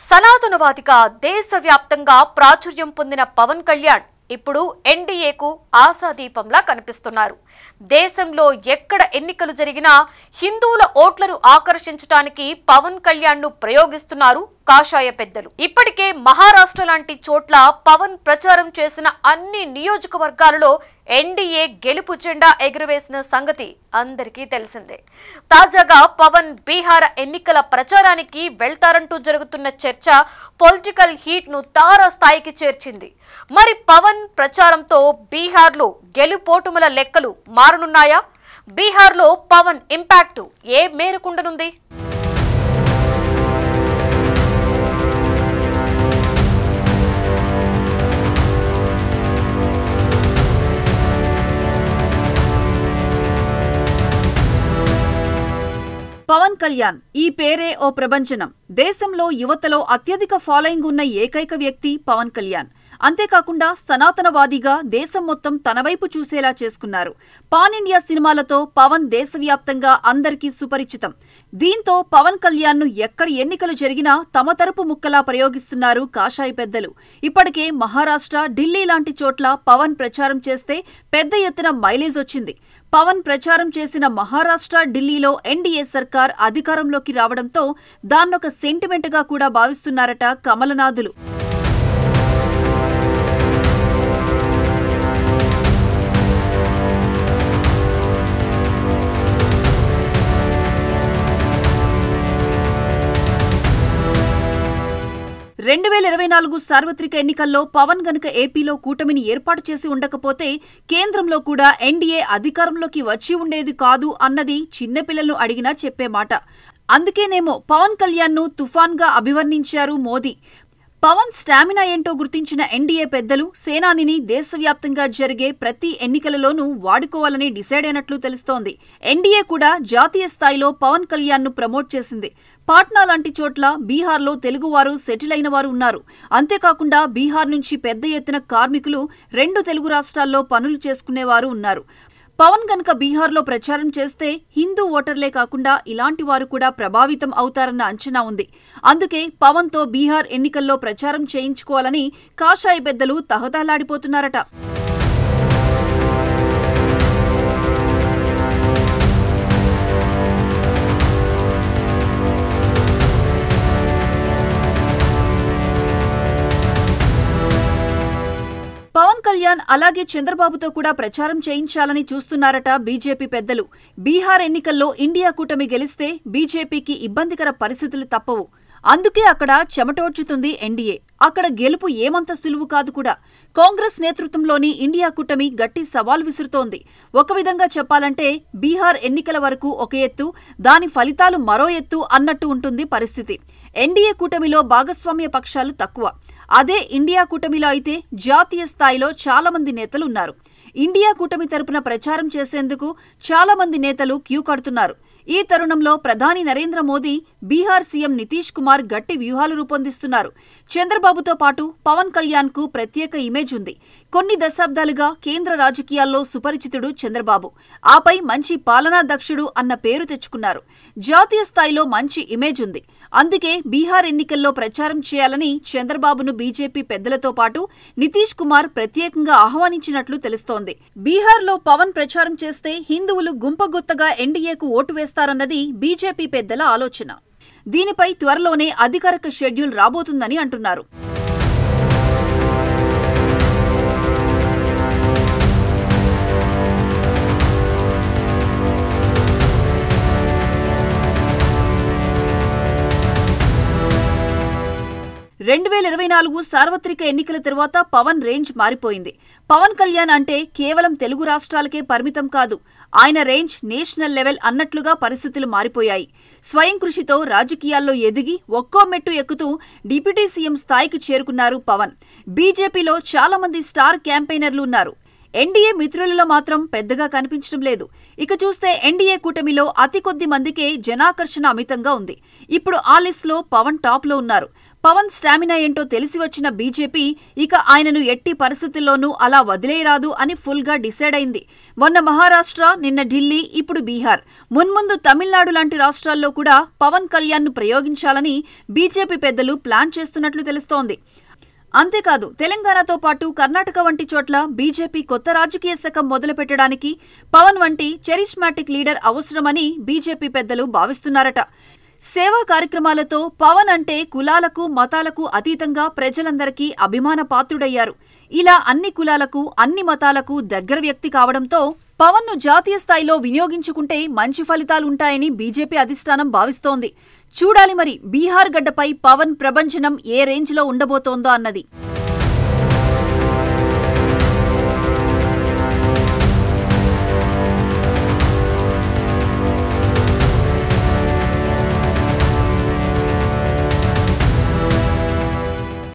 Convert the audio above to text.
సనాతనవాదిగా దేశవ్యాప్తంగా ప్రాచుర్యం పొందిన పవన్ కళ్యాణ్ ఇప్పుడు ఎన్డీఏకు ఆశాదీపంలా కనిపిస్తున్నారు. దేశంలో ఎక్కడ ఎన్నికలు జరిగినా హిందువుల ఓట్లను ఆకర్షించడానికి పవన్ కళ్యాణ్ ను ప్రయోగిస్తున్నారు కాషాయ పెద్దలు. ఇప్పటికే మహారాష్ట్ర లాంటి చోట్ల పవన్ ప్రచారం చేసిన అన్ని నియోజకవర్గాలలో ఎన్డీఏ గెలుపు జెండా ఎగురవేసిన సంగతి అందరికీ తెలిసిందే. తాజాగా పవన్ బీహార్ ఎన్నికల ప్రచారానికి వెళ్తారంటూ జరుగుతున్న చర్చ పొలిటికల్ హీట్ ను తారాస్థాయికి చేర్చింది. మరి పవన్ ప్రచారంతో బీహార్లో గెలుపోటుముల లెక్కలు మారనున్నాయా? బీహార్లో పవన్ ఇంపాక్ట్ ఏ మేరకుండనుంది? పవన్ కళ్యాణ్ ఈ పేరే ఓ ప్రభంజనం. దేశంలో యువతలో అత్యధిక ఫాలోయింగ్ ఉన్న ఏకైక వ్యక్తి పవన్ కళ్యాణ్. అంతేకాకుండా సనాతనవాదిగా దేశం మొత్తం తన వైపు చూసేలా చేసుకున్నారు. పాన్ ఇండియా సినిమాలతో పవన్ దేశవ్యాప్తంగా అందరికీ సుపరిచితం. దీంతో పవన్ కళ్యాణ్ ను ఎక్కడ ఎన్నికలు జరిగినా తమ తరపు ముక్కలా ప్రయోగిస్తున్నారు కాషాయ పెద్దలు. ఇప్పటికే మహారాష్ట్ర, ఢిల్లీ లాంటి చోట్ల పవన్ ప్రచారం చేస్తే పెద్ద ఎత్తున మైలేజ్ వచ్చింది. పవన్ ప్రచారం చేసిన మహారాష్ట్ర, ఢిల్లీలో ఎన్డీఏ సర్కార్ అధికారంలోకి రావడంతో దాన్నొక సెంటిమెంట్ గా కూడా భావిస్తున్నారట కమలనాథులు. సార్వత్రిక ఎన్నికల్లో పవన్ గనుక ఏపీలో కూటమిని ఏర్పాటు చేసి ఉండకపోతే కేంద్రంలో కూడా ఎన్డీఏ అధికారంలోకి వచ్చి ఉండేది కాదు అన్నది చిన్నపిల్లలను అడిగినా చెప్పే మాట. అందుకేనేమో పవన్ కళ్యాణ్ ను తుఫాన్గా అభివర్ణించారు మోదీ. పవన్ స్టామినా ఏంటో గుర్తించిన ఎన్డీఏ పెద్దలు సేనానిని దేశవ్యాప్తంగా జరిగే ప్రతి ఎన్నికలలోనూ వాడుకోవాలని డిసైడ్ అయినట్లు తెలుస్తోంది. ఎన్డీఏ కూడా జాతీయ స్థాయిలో పవన్ కళ్యాణ్ ను ప్రమోట్ చేసింది. పాట్నా లాంటి చోట్ల బీహార్లో తెలుగువారు సెటిల్ అయిన వారు ఉన్నారు. అంతేకాకుండా బీహార్ నుంచి పెద్ద ఎత్తున కార్మికులు 2 తెలుగు రాష్ట్రాల్లో పనులు చేసుకునేవారు ఉన్నారు. పవన్ గనుక బీహార్లో ప్రచారం చేస్తే హిందూ ఓటర్లే కాకుండా ఇలాంటి వారు కూడా ప్రభావితం అవుతారన్న అంచనా ఉంది. అందుకే పవన్తో బీహార్ ఎన్నికల్లో ప్రచారం చేయించుకోవాలని కాషాయ పెద్దలు తహతహలాడిపోతున్నారట. పవన్ కళ్యాణ్ అలాగే చంద్రబాబుతో కూడా ప్రచారం చేయించాలని చూస్తున్నారట బీజేపీ పెద్దలు. బీహార్ ఎన్నికల్లో ఇండియా కూటమి గెలిస్తే బీజేపీకి ఇబ్బందికర పరిస్థితులు తప్పవు. అందుకే అక్కడ చెమటోడ్చుతుంది ఎన్డీఏ. అక్కడ గెలుపు ఏమంత సులువు కాదు కూడా. కాంగ్రెస్ నేతృత్వంలోని ఇండియా కూటమి గట్టి సవాల్ విసురుతోంది. ఒక విధంగా చెప్పాలంటే బీహార్ ఎన్నికల వరకు ఒక ఎత్తు, దాని ఫలితాలు మరో ఎత్తు అన్నట్టు ఉంటుంది పరిస్థితి. ఎన్డీఏ కూటమిలో భాగస్వామ్య పక్షాలు తక్కువ. అదే ఇండియా కూటమిలో అయితే జాతీయ స్థాయిలో చాలా మంది నేతలు ఉన్నారు. ఇండియా కూటమి తరపున ప్రచారం చేసేందుకు చాలా మంది నేతలు క్యూ కడుతున్నారు. ఈ తరుణంలో ప్రధాని నరేంద్ర మోదీ, బీహార్ సీఎం నితీష్ కుమార్ గట్టి వ్యూహాలు రూపొందిస్తున్నారు. చంద్రబాబుతో పాటు పవన్ కళ్యాణ్ కు ప్రత్యేక ఇమేజ్ ఉంది. కొన్ని దశాబ్దాలుగా కేంద్ర రాజకీయాల్లో సుపరిచితుడు చంద్రబాబు. ఆపై మంచి పాలనా దక్షుడు అన్న పేరు తెచ్చుకున్నారు. జాతీయ స్థాయిలో మంచి ఇమేజ్ ఉంది. అందుకే బీహార్ ఎన్నికల్లో ప్రచారం చేయాలని చంద్రబాబును బీజేపీ పెద్దలతో పాటు నితీష్ కుమార్ ప్రత్యేకంగా ఆహ్వానించినట్లు తెలుస్తోంది. బీహార్లో పవన్ ప్రచారం చేస్తే హిందువులు గుంపగుత్తగా ఎన్డీఏకు ఓటు వేస్తారన్నది బీజేపీ పెద్దల ఆలోచన. దీనిపై త్వరలోనే అధికారిక షెడ్యూల్ రాబోతుందని అంటున్నారు. సార్వత్రిక ఎన్నికల తర్వాత పవన్ రేంజ్ మారిపోయింది. పవన్ కళ్యాణ్ అంటే కేవలం తెలుగు రాష్ట్రాలకే పరిమితం కాదు. ఆయన రేంజ్ నేషనల్ లెవెల్ అన్నట్లుగా పరిస్థితులు మారిపోయాయి. స్వయం కృషితో రాజకీయాల్లో ఎదిగి ఒక్కో మెట్టు ఎక్కుతూ డిప్యూటీ సీఎం స్థాయికి చేరుకున్నారు పవన్. బీజేపీలో చాలా మంది స్టార్ క్యాంపెయినర్లు ఉన్నారు. ఎన్డీఏ మిత్రులలో మాత్రం పెద్దగా కనిపించడం లేదు. ఇక చూస్తే ఎన్డీఏ కూటమిలో అతి కొద్ది మందికే జనాకర్షణ అమితంగా ఉంది. ఇప్పుడు ఆ లిస్టులో పవన్ టాప్లో ఉన్నారు. పవన్ స్టామినా ఏంటో తెలిసి వచ్చిన బీజేపీ ఇక ఆయనను ఎట్టి పరిస్థితుల్లోనూ అలా వదిలేయరాదు అని ఫుల్గా డిసైడ్ అయింది. మొన్న మహారాష్ట్ర, నిన్న ఢిల్లీ, ఇప్పుడు బీహార్, మున్ముందు తమిళనాడు లాంటి రాష్ట్రాల్లో కూడా పవన్ కళ్యాణ్ను ప్రయోగించాలని బీజేపీ పెద్దలు ప్లాన్ చేస్తున్నట్లు తెలుస్తోంది. అంతేకాదు తెలంగాణతో పాటు కర్ణాటక వంటి చోట్ల బీజేపీ కొత్త రాజకీయ శకం మొదలుపెట్టడానికి పవన్ వంటి చరిస్మాటిక్ లీడర్ అవసరమని బీజేపీ పెద్దలు భావిస్తున్నారట. సేవా కార్యక్రమాలతో పవన్ అంటే కులాలకు, మతాలకు అతీతంగా ప్రజలందరికీ అభిమాన పాత్రుడయ్యారు. ఇలా అన్ని కులాలకు, అన్ని మతాలకు దగ్గర వ్యక్తి కావడంతో పవన్ను జాతీయ స్థాయిలో వినియోగించుకుంటే మంచి ఫలితాలుంటాయని బీజేపీ అధిష్టానం భావిస్తోంది. చూడాలి మరి బీహార్ గడ్డపై పవన్ ప్రభంజనం ఏ రేంజ్లో ఉండబోతోందో అన్నది.